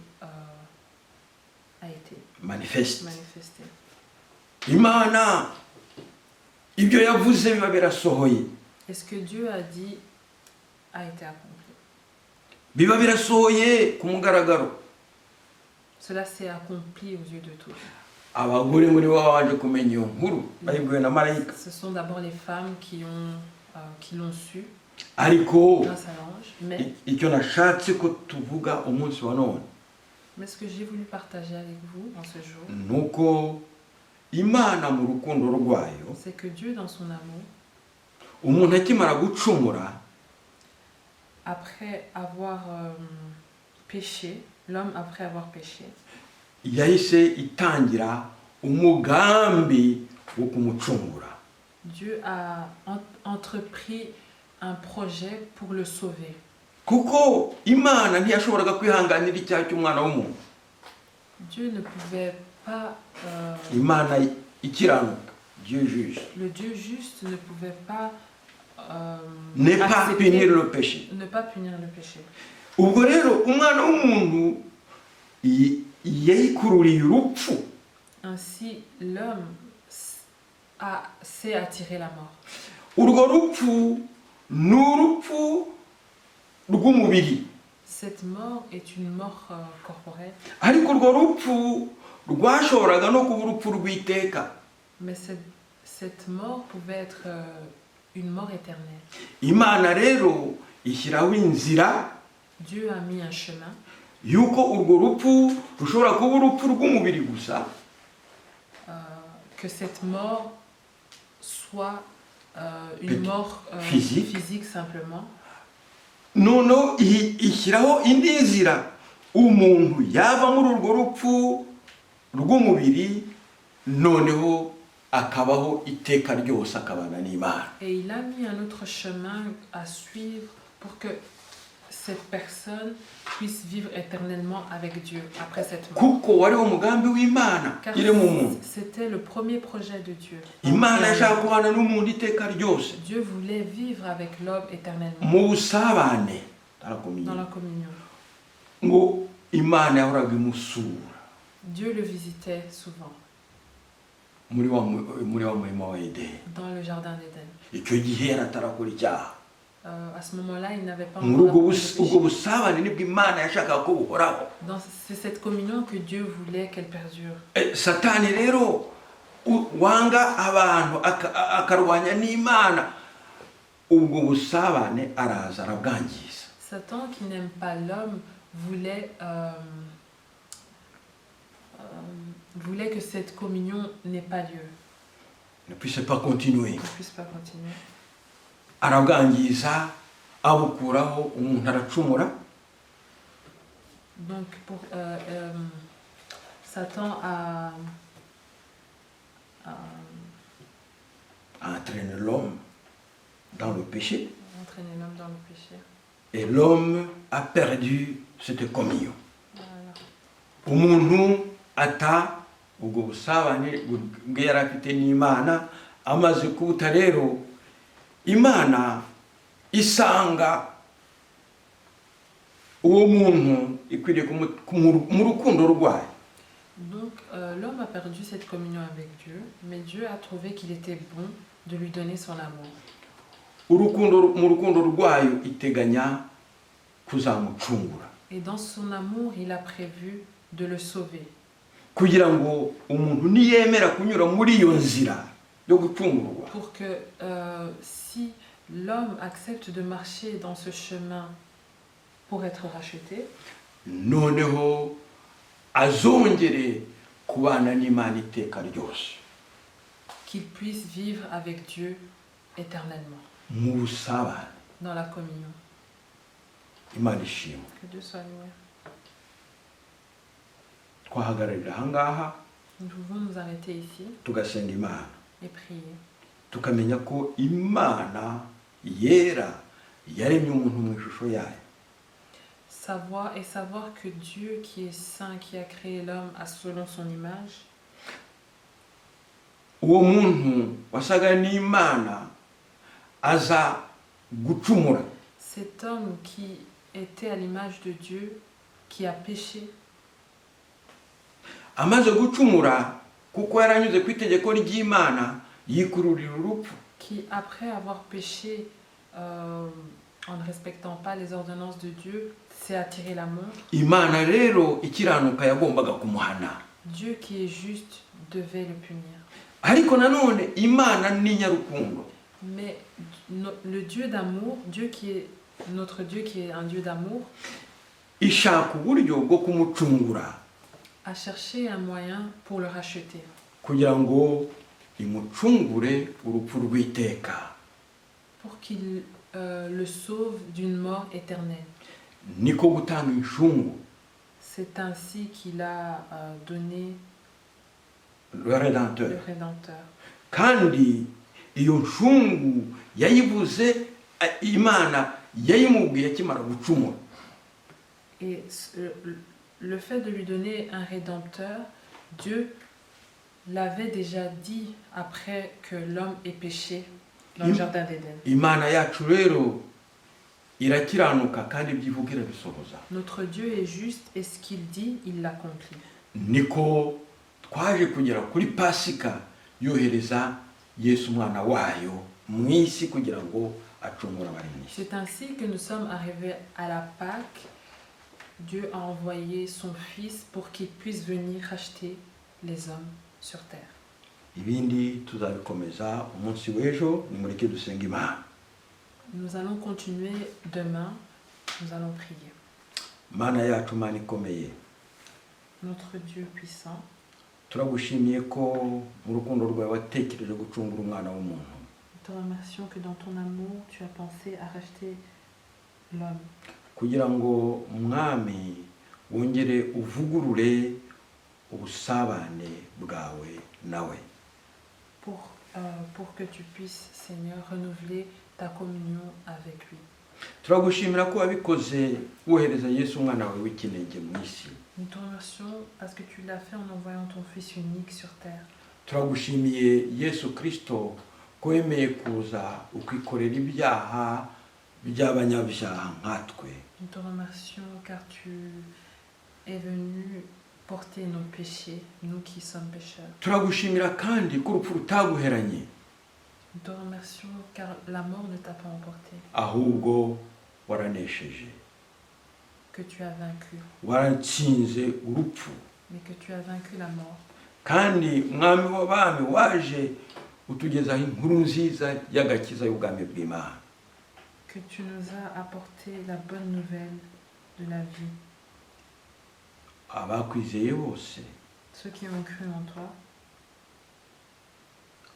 manifeste. manifestée. Imana ibyo yavuze biba birasohoye, Et ce que Dieu a dit a été accompli. biba birasohoye ku mugaragaro. Cela s'est accompli aux yeux de tous. Abagore muri bo babanje kumenya iyo nkuru bayibwiwe na marayika, Ce sont d'abord les femmes qui l'ont su ariko grâce à l'ange. Mais icyo nashatse ko tuvuga umunsi wa none ce que j'ai voulu partager avec vous en ce jour, nuko Imana mu rukundo rwayo, c'est que Dieu, dans son amour, umuntu akimara gucumura, après avoir péché, l'homme après avoir péché, yahise itangira umugambi wo kumucungura. Dieu a entrepris un projet pour le sauver. Kuko Imana ntiyashoboraga kwihanganira icyaha cy'umwana w'umuntu. Dieu ne pouvait pas... Imana ikiranuka, Dieu juge, le Dieu juste ne pouvait pas ne pas accepter- punir le péché. ne pas punir le péché. Ubwo rero umwana w'umuntu yayikururiye urupfu. Ainsi, l'homme s'est attiré la mort. Urwo rupfu ni urupfu rw'umubiri, Cette mort est une mort corporelle, ariko urwo rupfu rwashoboraga no kuba urupfu rw'iteka. mais cette mort pouvait être une mort éternelle. Imana rero ishyiraho inzira Dieu a mis un chemin yuko urwo rupfu rushobora kuba urupfu rw'umubiri gusa, que cette mort soit une mort physique simplement, noneho ishyiraho indi nzira umuntu yava muri urwo rupfu rw'umubiri, noneho akabaho iteka ryose akabana n'Imana. et il a mis un autre chemin à suivre pour que cette personne puisse vivre éternellement avec Dieu après cette mort. Kuko wari umugambi w'Imana Car iri mu muntu. c'était le premier projet de Dieu. Imana yashaka kubana n'umuntu iteka ryose Dieu voulait vivre avec l'homme éternellement mu busabane dans la communion. ngo Imana yahoraga imusura Dieu le visitait souvent muri wa murima wa Edeni. dans le jardin d'Éden. Icyo gihe yari atarakora icyaha. À ce moment-là, il n'avait pas Muri encore ubwo accompli le ubwo péché. busabane nibwo Imana yashakaga ko buhoraho. C'est cette communion que Dieu voulait qu'elle perdure. Satani rero wanga abantu akarwanya n'Imana, ubwo busabane araza arabwangiza. Satan, qui n'aime pas l'homme, voulait que cette communion n'ait pas lieu, Ne puisse pas continuer. ne puisse pas continuer. Arabwangiza abukuraho, umuntu aracumura. Donc, Satan a Entraîne l'homme dans le péché, entraîné l'homme dans le péché. et l'homme a perdu cette communion. Voilà. Umuntu ata ubwo busabane bwe yari afite n'Imana, amaze kubuta rero Imana isanga uwo muntu ikwiriye mu rukundo rwayo. Donc, l'homme a perdu cette communion avec Dieu, mais Dieu a trouvé qu'il était bon de lui donner son amour. Mu rukundo rwayo iteganya kuzamucungura, Et dans son amour, il a prévu de le sauver. kugira ngo umuntu niyemera kunyura muri iyo nzira yo gucungurwa, Pour que si l'homme accepte de marcher dans ce chemin pour être racheté, noneho azongere kubana n'Imana iteka ryose qu'il puisse vivre avec Dieu éternellement, mu busabane. dans la communion. Imana ishimwe. Que Dieu soit loué. Twahagararira ahangaha Nous pouvons nous arrêter ici tugasenga Imana, et prier. tukamenya ko Imana yera yaremye umuntu mu ishusho yayo. Savoir que Dieu qui est saint, qui a créé l'homme selon son image, Uwo muntu wasaga n'Imana aza gucumura, cet homme qui était à l'image de Dieu qui a péché. amaze gucumura kuko yaranyuze ku itegeko ry'Imana yikururira urupfu. Qui, après avoir péché en ne respectant pas les ordonnances de Dieu, s'est attiré la mort. Imana rero ikiranuka yagombaga kumuhana. Dieu qui est juste devait le punir. Ariko nanone Imana ni nyarukundo. Mais le Dieu d'amour, Dieu qui est notre Dieu qui est un Dieu d'amour, ishaka uburyo bwo kumucungura a cherché un moyen pour le racheter. kugira ngo imucungure urupfu rw'iteka. Pour qu'il le sauve d'une mort éternelle. Niko gutanga inshungu. C'est ainsi qu'il a donné Le Rédempteur. le Rédempteur. Kandi iyo nshungu yayibuze Imana yayimubwiye akimara gucumura. Et le fait de lui donner un Rédempteur, Dieu l'avait déjà dit après que l'homme ait péché dans le jardin d'Éden. Imana yacu rero irakiranuka kandi ibyivugira bisohoza. Notre Dieu est juste et ce qu'il dit, il l'accomplit. Niko twaje kugera kuri Pasika yohereza Yesu umwana wayo mu isi kugira ngo acungure abari mu isi. C'est ainsi que nous sommes arrivés à la Pâque. Dieu a envoyé son Fils pour qu'il puisse venir racheter les hommes sur terre. Ibindi tuzabikomeza umunsi w'ejo, nimureke dusenga Imana. Nous allons continuer demain, nous allons prier. Mana yacu, Mana ikomeye, Notre Dieu puissant, turagushimiye ko mu rukundo rwawe watekereje gucungura umwana w'umuntu. nous te remercions que dans ton amour, tu as pensé à racheter l'homme. Kugira ngo Mwami wongere uvugurure ubusabane bwawe nawe. Pour que tu puisses, Seigneur, renouveler ta communion avec lui. Turagushimira ko wabikoze wohereza Yesu umwana wawe w'ikinege mu isi. Nous te remercions parce que tu l'as fait en envoyant ton Fils unique sur terre. Turagushimiye Yesu Kristo ko wemeye kuza ukikorera ibyaha by'abanyabyaha nkatwe. Nous te remercions car tu es venu porter nos péchés, nous qui sommes pécheurs. Turagushimira kandi ko urupfu rutaguheranye. Nous te remercions car la mort ne t'a pas emporté, Ahubwo waranesheje. que tu as vaincu, Waratsinze urupfu. mais que tu as vaincu la mort. Kandi Mwami w'abami waje utugezaho inkuru nziza y'agakiza y'ubwami bw'Imana. Que tu nous as apporté la bonne nouvelle de la vie. Abakwizeye bose Ceux qui ont cru en toi,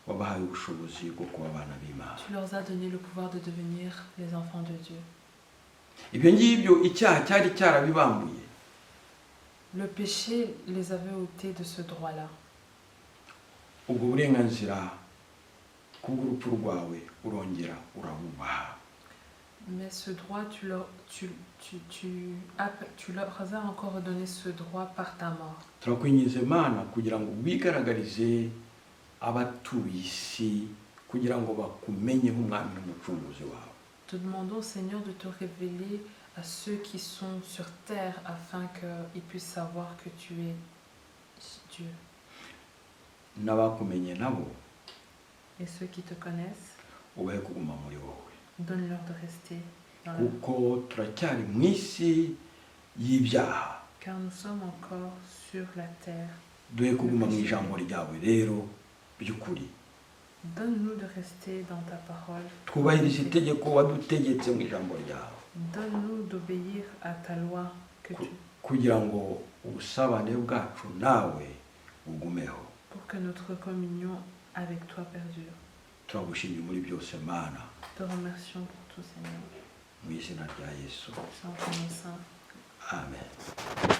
wabahaye ubushobozi bwo kuba abana b'Imana. tu leur as donné le pouvoir de devenir les enfants de Dieu. Ibyo ngibyo icyaha cyari cyarabibambuye. Le péché les avait ôtés de ce droit-là. Ubwo burenganzira kubw'urupfu rwawe urongera urabubaha. Mais ce droit, tu leur as encore redonné ce droit par ta mort. Turakwinginze Mana kugira ngo wigaragarize abatuye isi kugira ngo bakumenye nk'umwami n'umucunguzi wawe. Te demandons, Seigneur, de te révéler à ceux qui sont sur terre afin qu'ils puissent savoir que tu es Dieu. N'abakumenye nabo Et ceux qui te connaissent, ubahe kuguma muri wowe. donne-leur de rester dans la... Kuko turacyari mu isi y'ibyaha. Car nous sommes encore sur la terre. Duhe kuguma mu ijambo ryawe rero by'ukuri. Donne-nous de rester dans ta parole. Twubahirize itegeko wadutegetse mu ijambo ryawe. Donne-nous d'obéir à ta loi que tu... kugira ngo ubusabane bwacu nawe bugumeho. pour que notre communion avec toi perdure. Turagushimye muri byose Mana. Te remercions pour tout, Seigneur. Mu izina rya Yesu. Sans ton nom saint. Amen.